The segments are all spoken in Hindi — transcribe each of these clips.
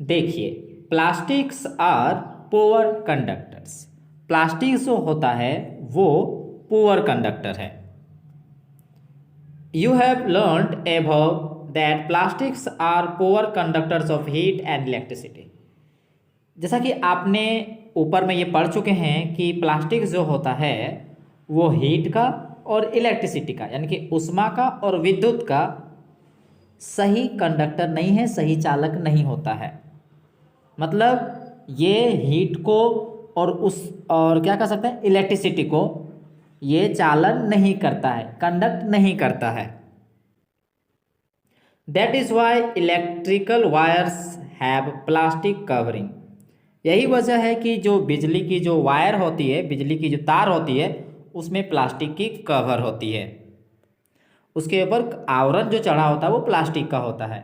देखिए, plastics are poor conductors. Plastic जो होता है वो पुअर कंडक्टर है। You have learned above that plastics are poor conductors of heat and electricity. जैसा कि आपने ऊपर में ये पढ़ चुके हैं कि प्लास्टिक जो होता है वो हीट का और इलेक्ट्रिसिटी का यानी कि ऊष्मा का और विद्युत का सही कंडक्टर नहीं है, सही चालक नहीं होता है। मतलब ये हीट को और क्या कह सकते हैं, इलेक्ट्रिसिटी को ये चालन नहीं करता है, कंडक्ट नहीं करता है। That is why electrical wires have plastic covering. यही वजह है कि जो बिजली की जो वायर होती है, बिजली की जो तार होती है, उसमें प्लास्टिक की कवर होती है। उसके ऊपर आवरण जो चढ़ा होता है वो प्लास्टिक का होता है।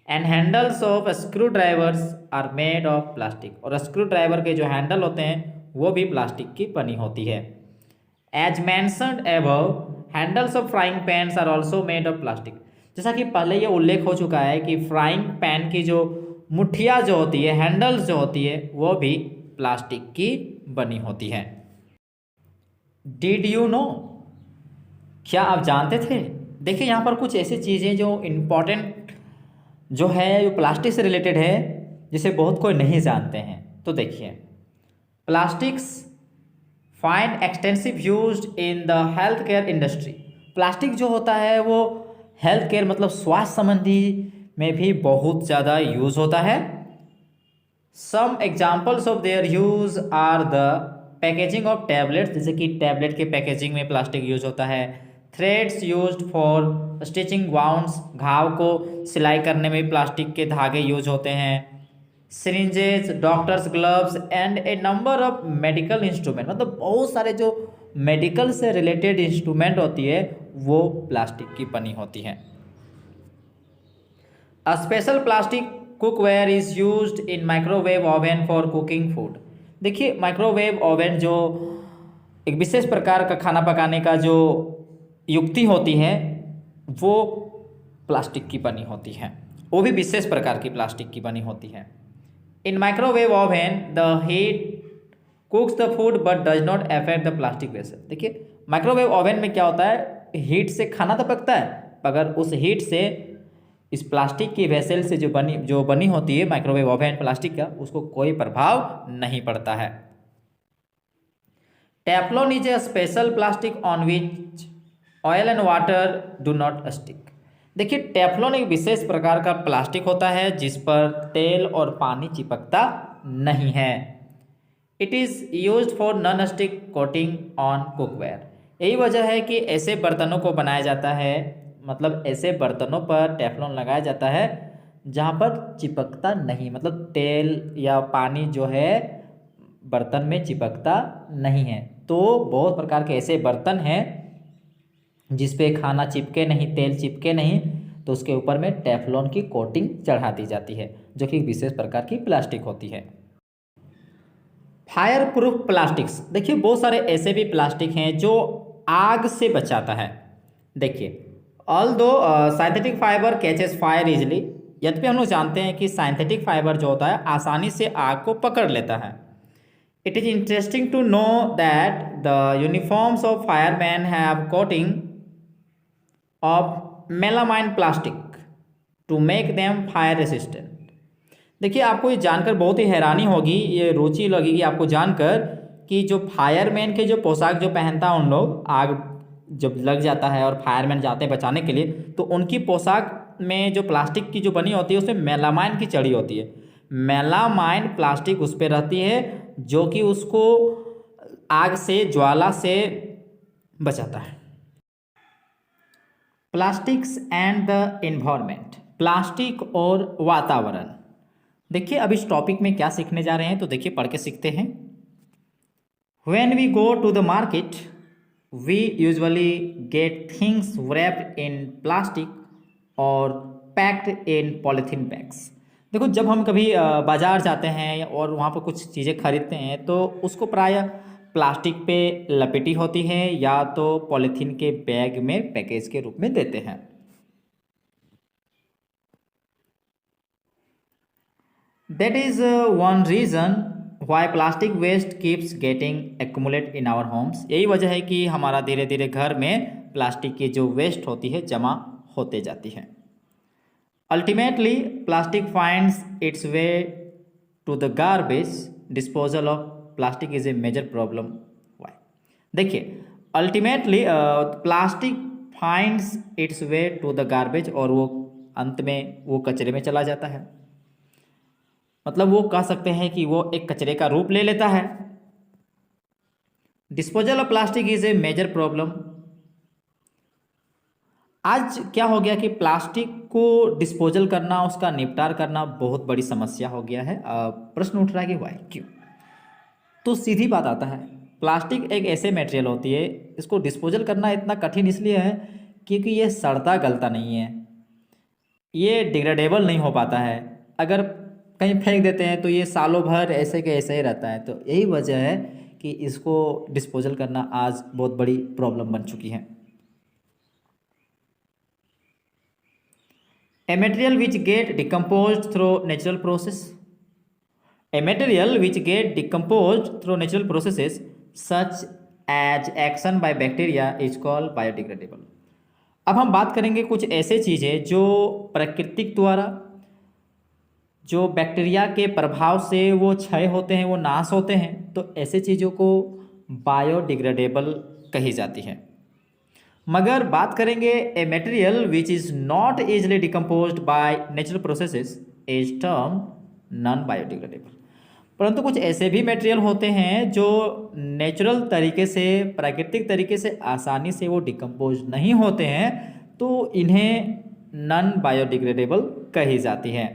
And handles of screw drivers are made of plastic. और स्क्रू ड्राइवर के जो हैंडल होते हैं वो भी प्लास्टिक की बनी होती है। As mentioned above, handles of frying pans are also made of plastic. जैसा कि पहले ये उल्लेख हो चुका है कि फ्राइंग पैन की जो मुठिया जो होती है, हैंडल्स जो होती है, वो भी प्लास्टिक की बनी होती है। डिड यू नो, क्या आप जानते थे? देखिए यहाँ पर कुछ ऐसी चीज़ें जो इम्पोर्टेंट जो है, जो प्लास्टिक से रिलेटेड है, जिसे बहुत कोई नहीं जानते हैं। तो देखिए, plastics find extensive used in the health care industry. Plastic जो होता है वो हेल्थ केयर मतलब स्वास्थ्य संबंधी में भी बहुत ज़्यादा यूज़ होता है। Some examples of their use are the packaging of tablets, जैसे कि टैबलेट के पैकेजिंग में प्लास्टिक यूज होता है। Threads used for stitching wounds, घाव को सिलाई करने में प्लास्टिक के धागे यूज होते हैं। Syringes, doctors gloves and A number of medical instrument, मतलब बहुत सारे जो मेडिकल से रिलेटेड इंस्ट्रूमेंट होती है वो प्लास्टिक की बनी होती हैं। A special plastic cookware is used in microwave oven for cooking food। देखिए, माइक्रोवेव ओवन जो एक विशेष प्रकार का खाना पकाने का जो युक्ति होती है वो प्लास्टिक की बनी होती है, वो भी विशेष प्रकार की प्लास्टिक की बनी होती है। In microwave oven the heat cooks the food but does not affect the plastic vessel. देखिए, माइक्रोवेव ओवन में क्या होता है, हीट से खाना तो पकता है, मगर उस हीट से इस प्लास्टिक की वेसल से जो बनी होती है माइक्रोवेव ओवन प्लास्टिक का, उसको कोई प्रभाव नहीं पड़ता है। Teflon is a special plastic on which oil and water do not stick. देखिए, टेफ्लॉन एक विशेष प्रकार का प्लास्टिक होता है जिस पर तेल और पानी चिपकता नहीं है। It is use for non stick coating on cookware. यही वजह है कि ऐसे बर्तनों को बनाया जाता है, मतलब ऐसे बर्तनों पर टेफ्लॉन लगाया जाता है जहाँ पर चिपकता नहीं, मतलब तेल या पानी जो है बर्तन में चिपकता नहीं है। तो बहुत प्रकार के ऐसे बर्तन हैं जिस पे खाना चिपके नहीं, तेल चिपके नहीं, तो उसके ऊपर में टेफ्लॉन की कोटिंग चढ़ा दी जाती है जो कि विशेष प्रकार की प्लास्टिक होती है। फायर प्रूफ प्लास्टिक्स, देखिए बहुत सारे ऐसे भी प्लास्टिक हैं जो आग से बचाता है। देखिए, ऑल दो synthetic fibre catches fire easily, यद्यपि हम लोग जानते हैं कि साइंथेटिक फाइबर जो होता है आसानी से आग को पकड़ लेता है। It is interesting to know that the uniforms of fireman have coating of melamine plastic to make them fire resistant. देखिए, आपको ये जानकर बहुत ही हैरानी होगी, ये रुचि लगेगी आपको जानकर कि जो फायरमैन के जो पोशाक जो पहनता है उन लोग, आग जब लग जाता है और फायरमैन जाते हैं बचाने के लिए, तो उनकी पोशाक में जो प्लास्टिक की जो बनी होती है उसमें मेलामाइन की चढ़ी होती है। मेलामाइन प्लास्टिक उस पर रहती है जो कि उसको आग से, ज्वाला से बचाता है। Plastics and the environment, plastic और वातावरण। देखिए, अब इस टॉपिक में क्या सीखने जा रहे हैं, तो देखिए पढ़ के सीखते हैं। When we go to the market we usually get things wrapped in plastic और पैक्ड इन पॉलीथीन बैग्स। देखो, जब हम कभी बाजार जाते हैं और वहाँ पर कुछ चीज़ें खरीदते हैं तो उसको प्रायः प्लास्टिक पे लपेटी होती है या तो पॉलीथीन के बैग में पैकेज के रूप में देते हैं। That is one reason why plastic waste keeps getting accumulate in our homes. यही वजह है कि हमारा धीरे धीरे घर में प्लास्टिक की जो वेस्ट होती है जमा होते जाती है। Ultimately plastic finds its way to the garbage. Disposal of plastic is a major problem. Why? देखिए, ultimately plastic finds its way to the garbage, और वो अंत में वो कचरे में चला जाता है। मतलब वो कह सकते हैं कि वो एक कचरे का रूप ले लेता है। Disposal of plastic is a major problem. आज क्या हो गया कि प्लास्टिक को डिस्पोजल करना, उसका निपटार करना बहुत बड़ी समस्या हो गया है। प्रश्न उठ रहा है कि वाई, क्यों? तो सीधी बात आता है, प्लास्टिक एक ऐसे मटेरियल होती है, इसको डिस्पोजल करना इतना कठिन इसलिए है क्योंकि ये सड़ता गलता नहीं है, ये डिग्रेडेबल नहीं हो पाता है। अगर कहीं फेंक देते हैं तो ये सालों भर ऐसे के ऐसे ही रहता है। तो यही वजह है कि इसको डिस्पोजल करना आज बहुत बड़ी प्रॉब्लम बन चुकी है। A material which get decomposed through natural process. A material which get decomposed through natural processes such as action by bacteria is called biodegradable. अब हम बात करेंगे कुछ ऐसे चीज़ें जो प्राकृतिक द्वारा, जो बैक्टीरिया के प्रभाव से वो क्षय होते हैं, वो नाश होते हैं, तो ऐसे चीज़ों को बायोडिग्रेडेबल कही जाती है। मगर बात करेंगे a material which is not easily decomposed by natural processes is term non biodegradable. परंतु कुछ ऐसे भी मटेरियल होते हैं जो नेचुरल तरीके से, प्राकृतिक तरीके से आसानी से वो डिकम्पोज नहीं होते हैं, तो इन्हें नॉन बायोडिग्रेडेबल कही जाती है।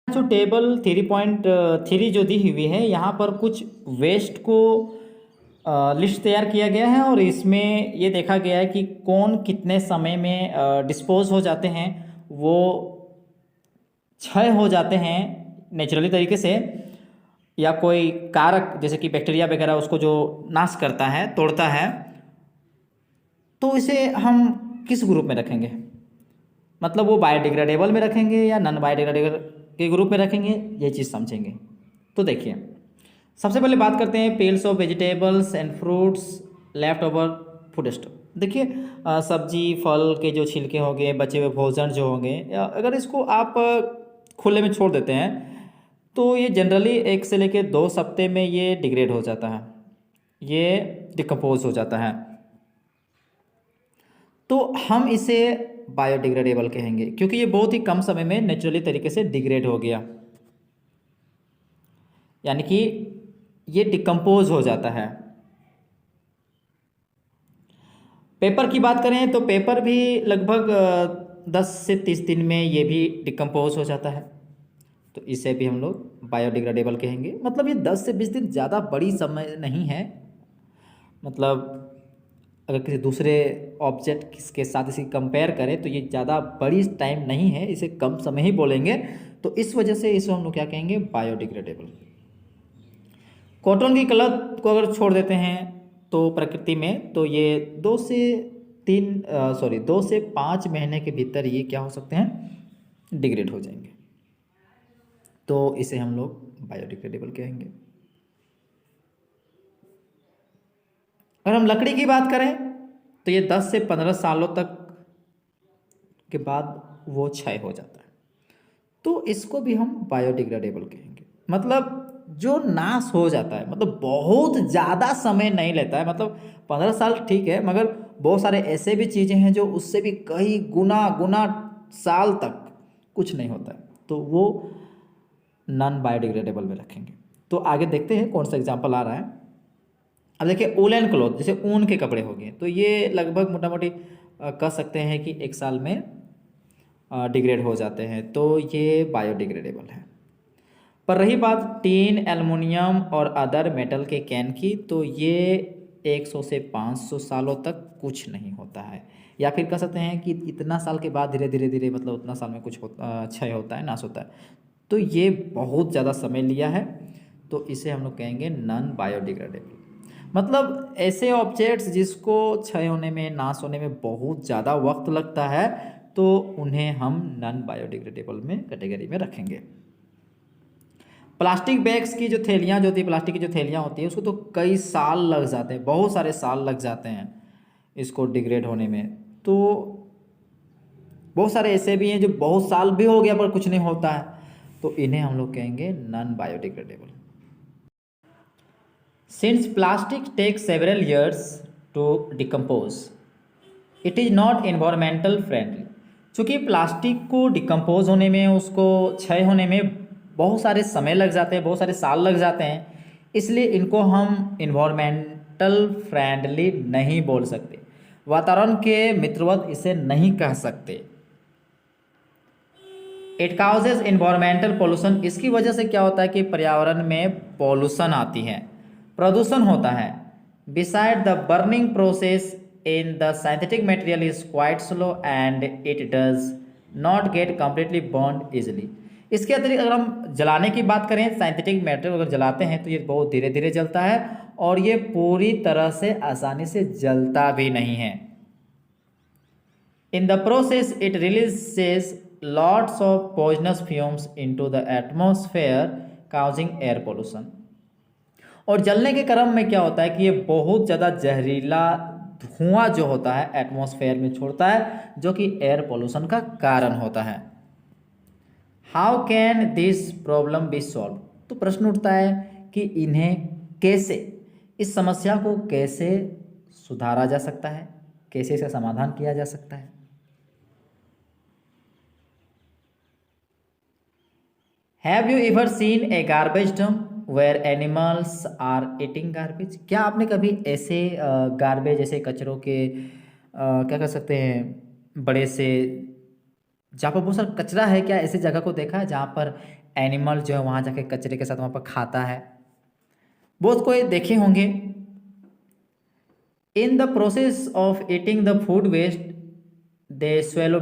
जो टेबल 3.3 जो दी हुई है, यहाँ पर कुछ वेस्ट को लिस्ट तैयार किया गया है और इसमें ये देखा गया है कि कौन कितने समय में डिस्पोज हो जाते हैं, वो क्षय हो जाते हैं नेचुरली तरीके से, या कोई कारक जैसे कि बैक्टीरिया वगैरह उसको जो नाश करता है, तोड़ता है, तो इसे हम किस ग्रुप में रखेंगे? मतलब वो बायोडिग्रेडेबल में रखेंगे या नॉन बायोडिग्रेडेबल के ग्रुप में रखेंगे, ये चीज़ समझेंगे। तो देखिए, सबसे पहले बात करते हैं peels of vegetables and fruits left over food stock. देखिए, सब्जी फल के जो छिलके होंगे, बचे हुए भोजन जो होंगे, अगर इसको आप खुले में छोड़ देते हैं तो ये जनरली 1 से लेकर 2 हफ्ते में ये डिग्रेड हो जाता है, ये डिकम्पोज हो जाता है। तो हम इसे बायोडिग्रेडेबल कहेंगे क्योंकि ये बहुत ही कम समय में नेचुरली तरीके से डिग्रेड हो गया, यानी कि ये डिकम्पोज हो जाता है। पेपर की बात करें तो पेपर भी लगभग 10 से 30 दिन में ये भी डिकम्पोज हो जाता है, तो इसे भी हम लोग बायोडिग्रेडेबल कहेंगे। मतलब ये 10 से 20 दिन ज़्यादा बड़ी समय नहीं है। मतलब अगर किसी दूसरे ऑब्जेक्ट के साथ इसे कंपेयर करें तो ये ज़्यादा बड़ी टाइम नहीं है, इसे कम समय ही बोलेंगे, तो इस वजह से इसे हम लोग क्या कहेंगे? बायोडिग्रेडेबल। कॉटन की कलर को अगर छोड़ देते हैं तो प्रकृति में, तो ये 2 से 5 महीने के भीतर ये क्या हो सकते हैं? डिग्रेड हो जाएंगे, तो इसे हम लोग बायोडिग्रेडेबल कहेंगे। अगर हम लकड़ी की बात करें तो ये 10 से 15 सालों तक के बाद वो क्षय हो जाता है, तो इसको भी हम बायोडिग्रेडेबल कहेंगे। मतलब जो नाश हो जाता है, मतलब बहुत ज़्यादा समय नहीं लेता है। मतलब 15 साल ठीक है, मगर बहुत सारे ऐसे भी चीज़ें हैं जो उससे भी कई गुना गुना साल तक कुछ नहीं होता है, तो वो नॉन बायोडिग्रेडेबल में रखेंगे। तो आगे देखते हैं कौन सा एग्जाम्पल आ रहा है। अब देखिए, वूलन क्लॉथ, जैसे ऊन के कपड़े हो गए, तो ये लगभग मोटा मोटी कह सकते हैं कि 1 साल में डिग्रेड हो जाते हैं, तो ये बायोडिग्रेडेबल है। पर रही बात टीन, एल्युमिनियम और अदर मेटल के कैन की, तो ये 100 से 500 सालों तक कुछ नहीं होता है, या फिर कह सकते हैं कि इतना साल के बाद धीरे धीरे मतलब उतना साल में कुछ क्षय होता है, नाश होता है। तो ये बहुत ज़्यादा समय लिया है, तो इसे हम लोग कहेंगे नॉन बायोडिग्रेडेबल। मतलब ऐसे ऑब्जेक्ट्स जिसको क्षय होने में, नाश होने में बहुत ज़्यादा वक्त लगता है, तो उन्हें हम नॉन बायोडिग्रेडेबल में कैटेगरी में रखेंगे। प्लास्टिक बैग्स की जो थैलियाँ जो होती है, प्लास्टिक की जो थैलियाँ होती हैं, उसको तो कई साल लग जाते हैं, बहुत सारे साल लग जाते हैं इसको डिग्रेड होने में। तो बहुत सारे ऐसे भी हैं जो बहुत साल भी हो गया पर कुछ नहीं होता है, तो इन्हें हम लोग कहेंगे non biodegradable. Since plastic take several years to decompose, it is not environmental friendly. चूँकि प्लास्टिक को डिकम्पोज होने में, उसको क्षय होने में बहुत सारे समय लग जाते हैं, बहुत सारे साल लग जाते हैं, इसलिए इनको हम इन्वायरमेंटल फ्रेंडली नहीं बोल सकते, वातावरण के मित्रवत इसे नहीं कह सकते। इट काउजेज इन्वायरमेंटल पोल्यूशन, इसकी वजह से क्या होता है कि पर्यावरण में पॉल्यूशन आती है, प्रदूषण होता है। Beside the burning process in the synthetic material is quite slow and it does not get completely burned easily. इसके अतिरिक्त अगर हम जलाने की बात करें, सिंथेटिक मटेरियल अगर जलाते हैं तो ये बहुत धीरे धीरे जलता है और ये पूरी तरह से आसानी से जलता भी नहीं है। In the process, it releases lots of poisonous fumes into the atmosphere, causing air pollution. और जलने के क्रम में क्या होता है कि ये बहुत ज़्यादा जहरीला धुआं जो होता है एटमॉस्फेयर में छोड़ता है, जो कि एयर पोल्यूशन का कारण होता है। How can this problem be solve? तो प्रश्न उठता है कि इन्हें कैसे, इस समस्या को कैसे सुधारा जा सकता है, कैसे इसका समाधान किया जा सकता है। Have you ever seen a garbage dump where animals are eating garbage? क्या आपने कभी ऐसे गार्बेज, ऐसे कचरों के क्या कह सकते हैं, बड़े से जहाँ पर बहुत सारा कचरा है, क्या ऐसी जगह को देखा है जहाँ पर एनिमल जो है वहाँ जाके कचरे के साथ वहाँ पर खाता है? बहुत कोई देखे होंगे। In the process of eating the food waste they swallow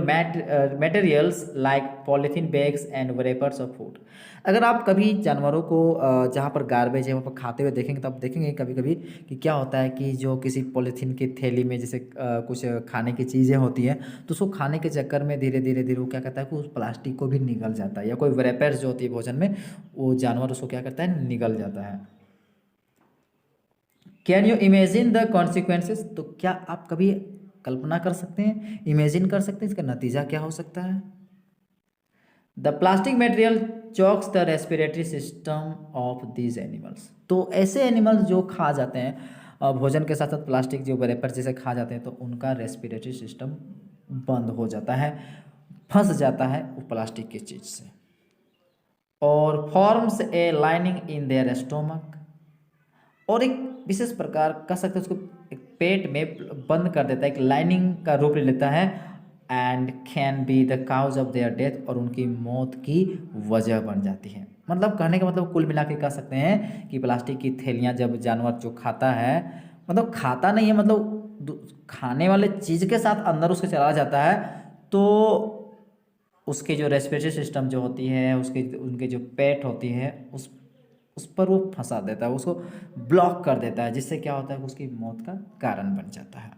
materials like polythene bags and wrappers of food। अगर आप कभी जानवरों को जहाँ पर गार्बेज है वहाँ पर खाते हुए देखेंगे तो आप देखेंगे कभी कभी कि क्या होता है कि जो किसी पॉलीथीन की थैली में जैसे कुछ खाने की चीज़ें होती हैं, तो उसको खाने के चक्कर में धीरे धीरे धीरे वो क्या करता है कि उस प्लास्टिक को भी निगल जाता है, या कोई wrappers जो होती है भोजन में, वो जानवर उसको क्या करता है, निगल जाता है। Can you imagine the consequences? तो क्या आप कभी कल्पना कर सकते हैं, इमेजिन कर सकते हैं इसका नतीजा क्या हो सकता है? The plastic material chalks the respiratory system of these animals. तो ऐसे एनिमल्स जो खा जाते हैं भोजन के साथ साथ प्लास्टिक जो रैपर जैसे खा जाते हैं, तो उनका रेस्पिरेटरी सिस्टम बंद हो जाता है, फंस जाता है वो प्लास्टिक की चीज़ से, और forms a lining in their stomach, और एक विशेष प्रकार कह सकते हैं उसको एक पेट में बंद कर देता है, एक लाइनिंग का रूप ले लेता है, and can be the cause of their death, और उनकी मौत की वजह बन जाती है। मतलब कहने का मतलब कुल मिला के कह सकते हैं कि प्लास्टिक की थैलियाँ जब जानवर जो खाता है, मतलब खाता नहीं है, मतलब खाने वाले चीज़ के साथ अंदर उसके चला जाता है, तो उसके जो रेस्पिरेटरी सिस्टम जो होती है, उसके उनके जो पेट होती है, उस पर वो फंसा देता है, उसको ब्लॉक कर देता है, जिससे क्या होता है कि उसकी मौत का कारण बन जाता है।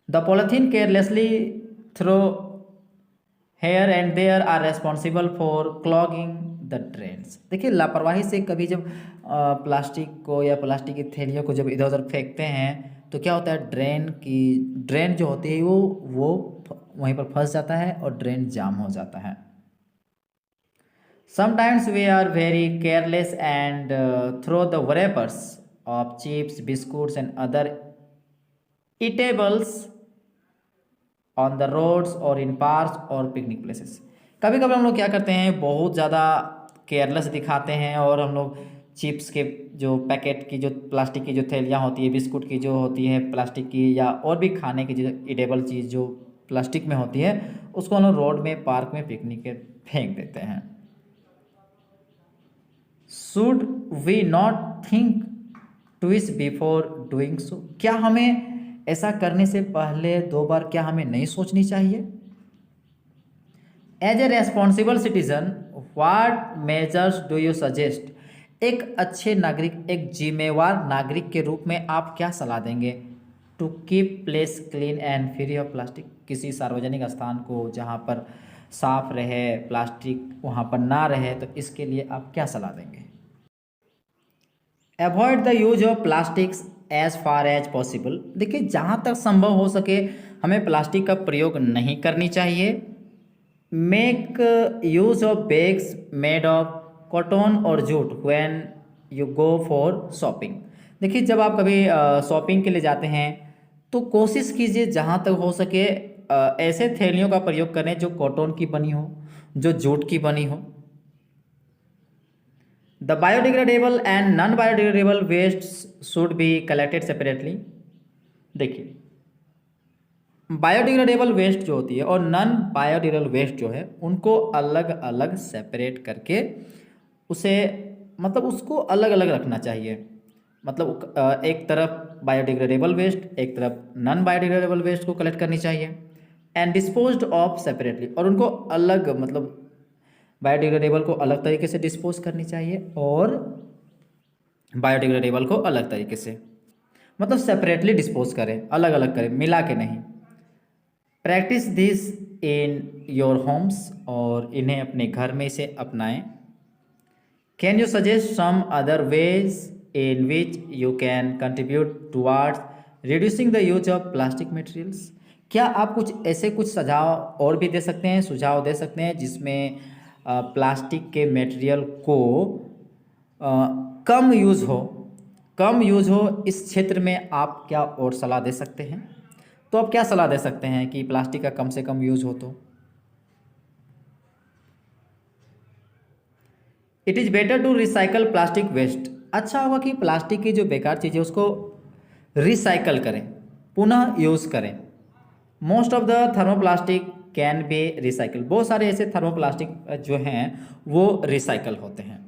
The polythene carelessly throw here and there are responsible for clogging the drains. देखिए, लापरवाही से कभी जब प्लास्टिक को या प्लास्टिक की थैलियों को जब इधर उधर फेंकते हैं, तो क्या होता है, ड्रेन जो होती है वो वहीं पर फंस जाता है और ड्रेन जाम हो जाता है। Sometimes we are very careless and throw the wrappers of chips, biscuits and other eatables on the roads or in parks or picnic places। कभी कभी हम लोग क्या करते हैं, बहुत ज़्यादा केयरलेस दिखाते हैं और हम लोग चिप्स के जो पैकेट की, जो प्लास्टिक की जो थैलियाँ होती है, बिस्कुट की जो होती है प्लास्टिक की, या और भी खाने की जो ईटेबल चीज़ जो प्लास्टिक में होती है, उसको हम लोग रोड में, पार्क में, पिकनिक के फेंक देते हैं। Should we not think twice before doing so? क्या हमें ऐसा करने से पहले दो बार क्या हमें नहीं सोचनी चाहिए? As a responsible citizen what measures do you suggest? एक अच्छे नागरिक, एक जिम्मेवार नागरिक के रूप में आप क्या सलाह देंगे to keep place clean and free of plastic? किसी सार्वजनिक स्थान को जहाँ पर साफ रहे, प्लास्टिक वहाँ पर ना रहे, तो इसके लिए आप क्या सलाह देंगे? Avoid the use of plastics as far as possible. देखिए, जहाँ तक संभव हो सके हमें प्लास्टिक का प्रयोग नहीं करनी चाहिए। Make use of bags made of cotton और jute when you go for shopping. देखिए, जब आप कभी शॉपिंग के लिए जाते हैं तो कोशिश कीजिए जहाँ तक हो सके ऐसे थैलियों का प्रयोग करें जो कॉटन की बनी हो, जो जूट की बनी हो। The biodegradable and non biodegradable waste should be collected separately. देखिए, बायोडिग्रेडेबल वेस्ट जो होती है और नॉन बायोडिग्रेडेबल वेस्ट जो है उनको अलग अलग सेपरेट करके उसे मतलब उसको अलग अलग रखना चाहिए। मतलब एक तरफ बायोडिग्रेडेबल वेस्ट, एक तरफ नॉन बायोडिग्रेडेबल वेस्ट को कलेक्ट करनी चाहिए एंड डिस्पोज्ड ऑफ सेपरेटली, और उनको अलग मतलब बायोडिग्रेडेबल को अलग तरीके से डिस्पोज करनी चाहिए और बायोडिग्रेडेबल को अलग तरीके से, मतलब सेपरेटली डिस्पोज करें, अलग अलग करें, मिला के नहीं। Practice this in your homes, और इन्हें अपने घर में इसे अपनाएं। Can you suggest some other ways in which you can contribute towards reducing the use of plastic materials? क्या आप कुछ ऐसे कुछ सुझाव और भी दे सकते हैं, सुझाव दे सकते हैं जिसमें प्लास्टिक के मटेरियल को कम यूज़ हो, कम यूज़ हो, इस क्षेत्र में आप क्या और सलाह दे सकते हैं? तो आप क्या सलाह दे सकते हैं कि प्लास्टिक का कम से कम यूज़ हो? तो it is better to recycle plastic waste. अच्छा होगा कि प्लास्टिक की जो बेकार चीज़ है उसको रिसाइकल करें, पुनः यूज़ करें। Most of the thermoplastic can be recycle. बहुत सारे ऐसे थर्मोप्लास्टिक जो हैं वो रिसाइकल होते हैं।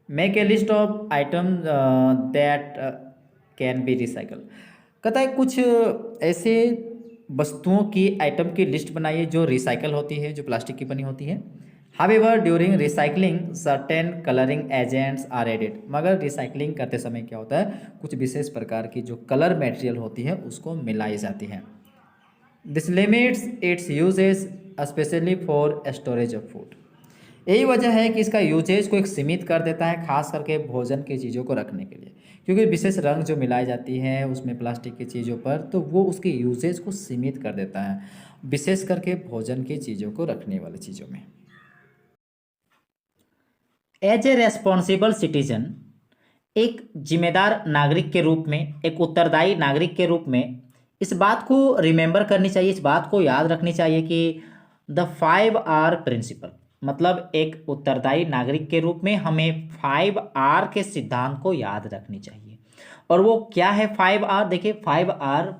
Make a list of item that can be recycle. कहता है कुछ ऐसे वस्तुओं की आइटम की लिस्ट बनाइए जो रिसाइकल होती है, जो प्लास्टिक की बनी होती है। However during recycling certain colouring agents are added. मगर रिसाइकलिंग करते समय क्या होता है, कुछ विशेष प्रकार की जो कलर मटेरियल होती है उसको मिलाई जाती है। This limits its uses especially for storage of food. यही वजह है कि इसका यूजेज को एक सीमित कर देता है, खास करके भोजन की चीज़ों को रखने के लिए, क्योंकि विशेष रंग जो मिलाई जाती है उसमें प्लास्टिक की चीज़ों पर, तो वो उसके यूजेज को सीमित कर देता है, विशेष करके भोजन की चीज़ों को रखने वाली चीज़ों में। एज ए रेस्पॉन्सिबल सिटीजन, एक जिम्मेदार नागरिक के रूप में, एक उत्तरदायी नागरिक के रूप में इस बात को रिमेंबर करनी चाहिए, इस बात को याद रखनी चाहिए कि द 5R प्रिंसिपल, मतलब एक उत्तरदायी नागरिक के रूप में हमें 5R के सिद्धांत को याद रखनी चाहिए। और वो क्या है 5R? देखिए, 5R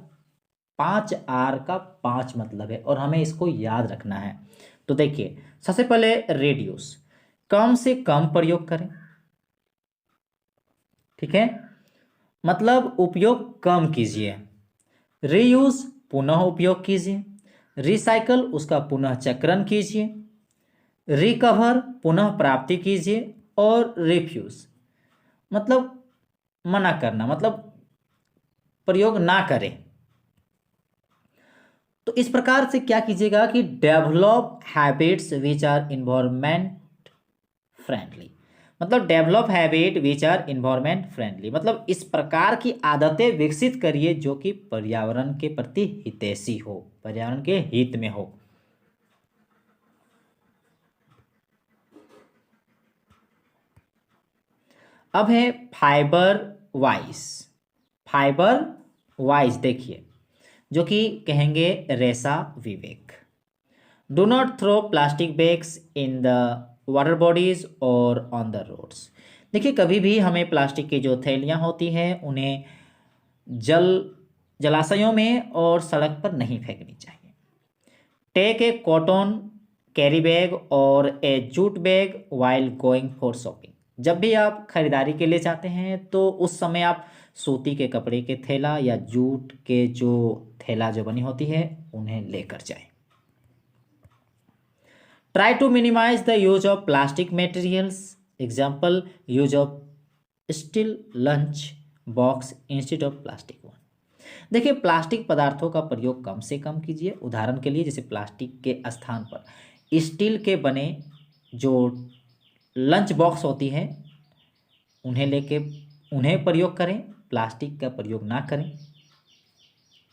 5R का 5 मतलब है और हमें इसको याद रखना है। तो देखिए, सबसे पहले रेड्यूस, कम से कम प्रयोग करें, ठीक है, मतलब उपयोग कम कीजिए। रीयूज, पुनः उपयोग कीजिए। रिसाइकल, उसका पुनः चक्रण कीजिए। रिकवर, पुनः प्राप्ति कीजिए। और रिफ्यूज, मतलब मना करना, मतलब प्रयोग ना करें। तो इस प्रकार से क्या कीजिएगा कि develop habits which are environment friendly, मतलब develop habit which are environment friendly, मतलब इस प्रकार की आदतें विकसित करिए जो कि पर्यावरण के प्रति हितैषी हो, पर्यावरण के हित में हो। अब है फाइबर वाइज। फाइबर वाइज देखिए, जो कि कहेंगे रेसा विवेक। Do not throw plastic bags in the water bodies और ऑन द रोड्स। देखिए, कभी भी हमें प्लास्टिक की जो थैलियाँ होती हैं उन्हें जलाशयों में और सड़क पर नहीं फेंकनी चाहिए। Take a cotton carry bag और a jute bag while going for shopping. जब भी आप खरीदारी के लिए जाते हैं तो उस समय आप सूती के कपड़े के थैला या जूट के जो थैला जो बनी होती है उन्हें लेकर जाएं। Try to minimise the use of plastic materials. Example, use of steel lunch box instead of plastic one. देखिए, प्लास्टिक पदार्थों का प्रयोग कम से कम कीजिए। उदाहरण के लिए, जैसे प्लास्टिक के स्थान पर स्टील के बने जो लंच बॉक्स होती हैं उन्हें प्रयोग करें, प्लास्टिक का प्रयोग ना करें।